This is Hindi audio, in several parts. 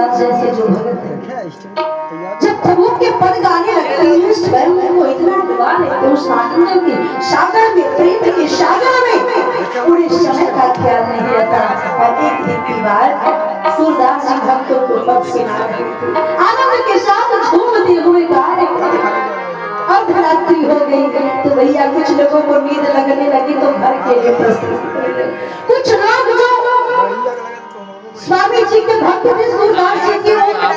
सूरदास जैसे जो भगत है, जब प्रभु के पद गाने लगते हैं स्वयं को इतना डुबा लेते हैं उस आनंद के सागर में, प्रेम के सागर में, पूरे समय का ख्याल नहीं रहता। और एक दिन की बात, सूरदास जी भक्तों को पद सुना रहे थे, आनंद के साथ झूमते हुए गा रहे थे। अर्धरात्रि हो गई तो भैया कुछ लोगों को नींद लगने लगी तो घर के लिए प्रस्तुत कर गए। कुछ लोग जो स्वामी जी के भक्त थे, सूरदास जी के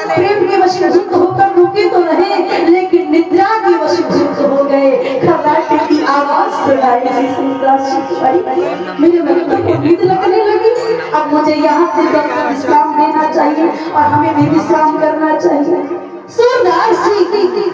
प्रेम के वशीभूत होकर रुके तो रहे, लेकिन निद्रा के वशीभूत हो गए। खर्राटे की आवाज सुनाई सूरदास जी की, मेरे भक्तों को नींद लगने लगी, अब मुझे यहाँ से विश्राम देना चाहिए और हमें भी विश्राम करना चाहिए। सूरदास जी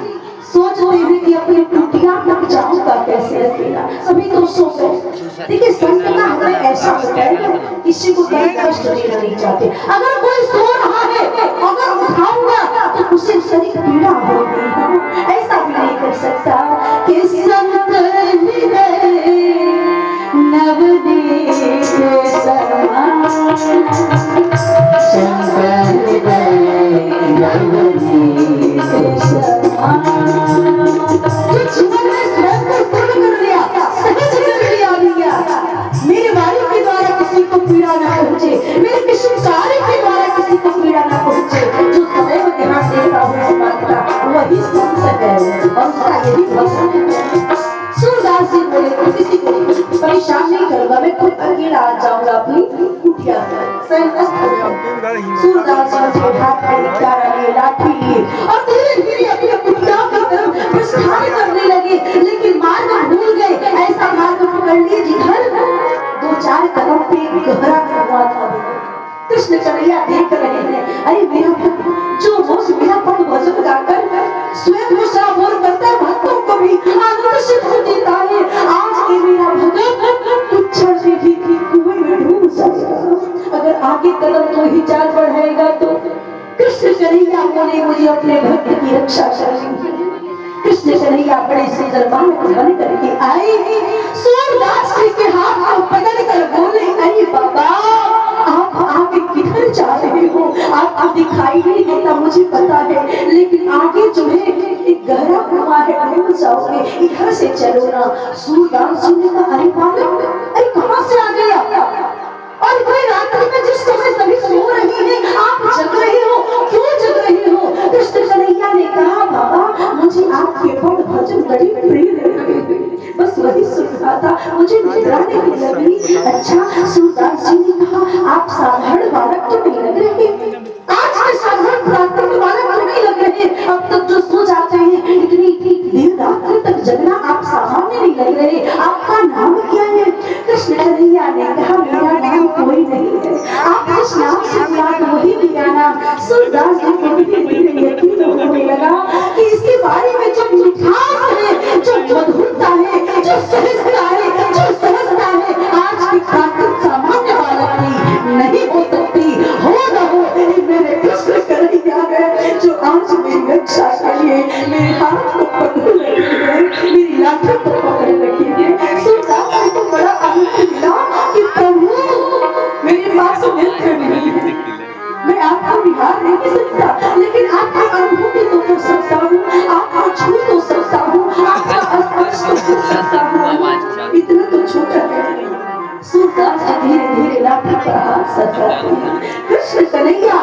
सोच रहे हैं कि अपनी कुटिया तक जाऊंगा कैसे अकेला, सभी तो सो गए। देखिए संतना हमें ऐसा होता है, किसी को कहीं कष्ट देना नहीं चाहते। अगर कोई सो रहा है, अगर उठाऊंगा तो उसे शरीर पीड़ा होगी, ऐसा भी नहीं कर सकता कि संत नवनीत समान मेरे वाणी के द्वारा किसी को पीड़ा न पहुंचे, मेरे किसी कार्य के द्वारा किसी को पीड़ा न पहुंचे, जो सदैव ध्यान देता हुआ मानता वही संत है और उसका यही भक्त है। सूरदास जी बोले तो किसी को परेशान नहीं करूंगा, मैं खुद अकेला आ जाऊंगा अपनी कुटिया में। सूरदास जी के हाथ में प्यारा लिए, लाठी लिए और धीरे धीरे अपनी कुटिया की तरफ प्रस्थान करने लगे, लेकिन मार्ग भूल गए। ऐसा मार्ग पकड़ लिए जिधर 2-4 कदम पे गहरा कुआं था। कृष्ण कन्हैया देख रहे हैं, अरे मेरा जो रोज मेरा पद भजन गाकर स्वयं को सराबोर करता है, भक्तों को भी आनंद से भर देता है, आज ये मेरा भगत कुछ क्षण में ही कुएं में डूब जाएगा। अगर आगे कदम तो ही चाल बढ़ाएगा तो कृष्ण कन्हैया बोले मुझे अपने भक्त की रक्षा करनी है। कृष्ण कन्हैया बड़े सुंदर बालक बन करके आए, सूरदास जी के हाथ को पकड़ कर बोले, अरे बाबा आप आगे किधर जा रहे हो, आपको दिखाई नहीं देता मुझे पता है, लेकिन आगे जो है एक गहरा कुआं है, डूब जाओगे, इधर से चलो ना। सूरदास जी ने कहा, अरे बालक अरे कहां से आ गया, और कोई रात्रि में जिस समय सभी सो रहे हैं आप जग रहे हो, क्यों जग रहे हो? कृष्ण कन्हैया ने कहा, बाबा मुझे आपके पद भजन बड़ी प्रिय लगे, बस वही सुन रहा था, मुझे निद्रा नहीं लगी। अच्छा, सूरदास जी ने कहा, आप साधारण बालक तो नहीं लग रहे, आज के साधारण प्राकृतिक बालक तो नहीं लग रहे, अब तक जो सो जाते हैं इतनी देर रात्रि तक जगना आप सामान्य नहीं लग रहे, आपका नाम क्या है? कृष्ण कन्हैया ने कहा, मेरा नाम कोई नहीं है, आप जिस नाम से बुलाते वही मेरा नाम। सूरदास जी को धीरे-धीरे यकीन होने लगा कि इसके बारे में जो मिठास है, जो मधुरता है, जो सहजता है, जो सहजता है, आज की प्राकृतिक सामान्य बालक की नहीं हो सकती। हो न हो मेरे कृष्ण कन्हैया है जो आज मेरी रक्षा के लिए मेरे हाथ को पकड़ रखी है, मेरी लाठी को पकड़ रखी है। सूरदास जी को बड़ा आनंद मिला कि प्रभु मेरे पास मित्र नहीं है, मैं आपको बिहार नहीं सकता, लेकिन आपकी अनुभूति तो कर सकता हूँ, आपको छू तो सकता हूँ, आपका स्पर्श तो कर सकता हूँ, इतना तो छोटा है। सूरदास जी धीरे धीरे लाठी पर हाथ सजाते हैं, कृष्ण कन्हैया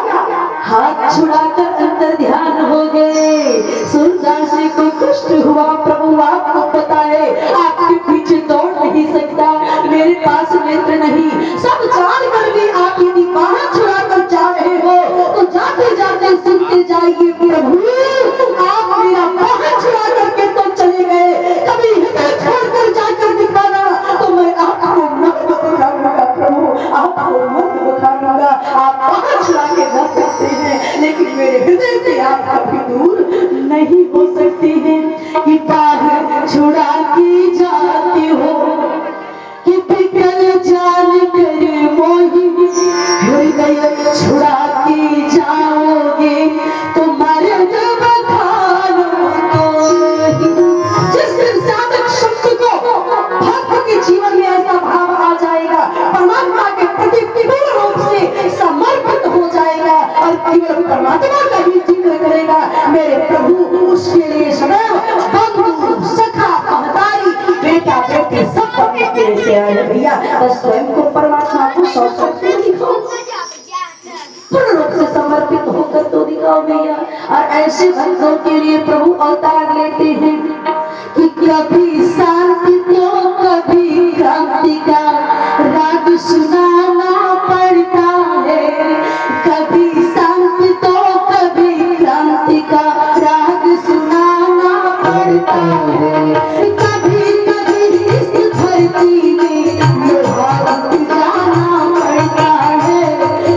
हाथ छुड़ाकर अंदर ध्यान हो गए। सूरदास जी को कष्ट हुआ, प्रभु आपको पता है आपके पीछे दौड़ नहीं सकता, मेरे पास नेत्र नहीं, सब जान कर भी आप यदि बाहर छुड़ाकर जा रहे हो तो जाते जाते सुनते जाइए, प्रभु आप मेरा बाहर छुड़ा करके तो चले गए, कभी हृदय छोड़कर जाकर दिखाना तो मैं आपको मत दिखाऊंगा, प्रभु आपको मत दिखाऊंगा, आप बाहर छुड़ा के जा सकते हैं लेकिन मेरे हृदय से आप कभी दूर नहीं हो सकते हैं। कि बाहर छुड़ा के जाते हो कि पिघल जान कर मोही, हृदय छुड़ा के जाओगे तो मर्द बखानो तो जिस दिन साधक शक्ति को भक्त के जीवन में ऐसा भाव आ जाएगा, परमात्मा के प्रति पूर्ण रूप से समर्पित हो जाएगा, और केवल परमात्मा का ही जिक्र करेगा मेरे प्रभु, उसके लिए सदैव बंधु सखा महतारी बेटा बेटे सब बनने के लिए तैयार है भैया। बस स्वयं को परमात्मा को सौंप दिखाओ, पूर्ण रूप से समर्पित होकर तो दिखाओ भैया। और ऐसे भक्तों के लिए प्रभु अवतार लेते हैं कि कभी शांति तो कभी क्रांति का राग सुनाना पड़ता है, कभी शांति तो कभी क्रांति का राग सुनाना पड़ता है, कभी कभी इस धरती में लोहार जाना पड़ता है,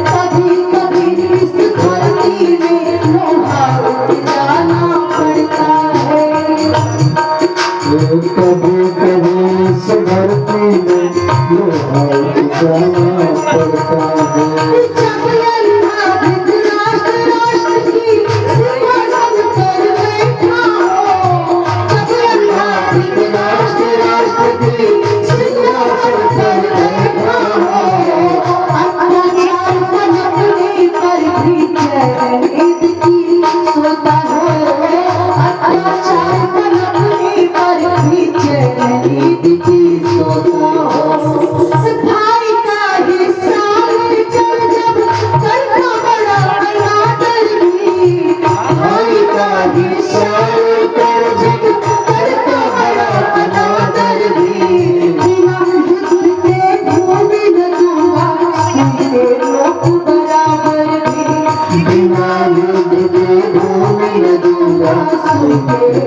कभी कभी इस धरती में लोहार जाना पड़ता है, कभी कभी इस धरती में लोहार जाना पड़ता है। जब अल्लाह धृतराष्ट्र राष्ट्र की सिंहासन पर बैठा हो, जब अल्लाह धृतराष्ट्र राष्ट्र की सिंहासन पर बैठा हो, अत्याचार पनपने पर भी चैन नींद की सोता हो, अत्याचार पनपने पर भी चैन नींद की सोता हो। भाई का हिस्सा लेकर जब करता बड़ा अनादर भी, भाई का हिस्सा लेकर जब करता बड़ा अनादर भी, बिना युद्ध के भूमि न दूंगा सीधे लोग बराबर भी, बिना युद्ध के भूमि न दूंगा सीधे